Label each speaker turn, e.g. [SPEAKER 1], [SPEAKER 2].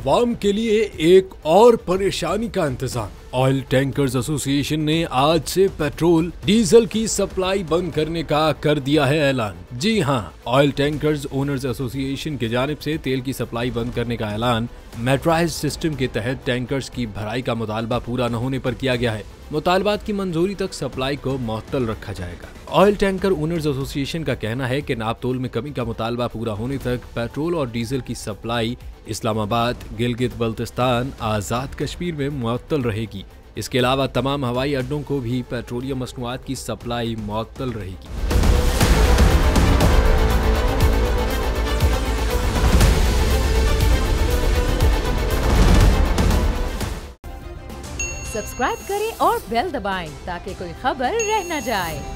[SPEAKER 1] अवाम के लिए एक और परेशानी का इंतजाम। ऑयल टैंकर्स एसोसिएशन ने आज से पेट्रोल डीजल की सप्लाई बंद करने का कर दिया है ऐलान। जी हाँ, ऑयल टैंकर्स ओनर्स एसोसिएशन की जानिब से तेल की सप्लाई बंद करने का ऐलान मेट्राइज सिस्टम के तहत टैंकर्स की भराई का मुतालबा पूरा न होने पर किया गया है। मुतालबात की मंजूरी तक सप्लाई को मुअत्तल रखा जाएगा। ऑयल टैंकर ओनर्स एसोसिएशन का कहना है कि नापतोल में कमी का मुतालबा पूरा होने तक पेट्रोल और डीजल की सप्लाई इस्लामाबाद, गिलगित बल्तिस्तान, आज़ाद कश्मीर में मुअत्तल रहेगी। इसके अलावा तमाम हवाई अड्डों को भी पेट्रोलियम मसनूआत की सप्लाई मुअत्तल रहेगी।
[SPEAKER 2] सब्सक्राइब करें और बेल दबाएं ताकि कोई खबर रह न जाए।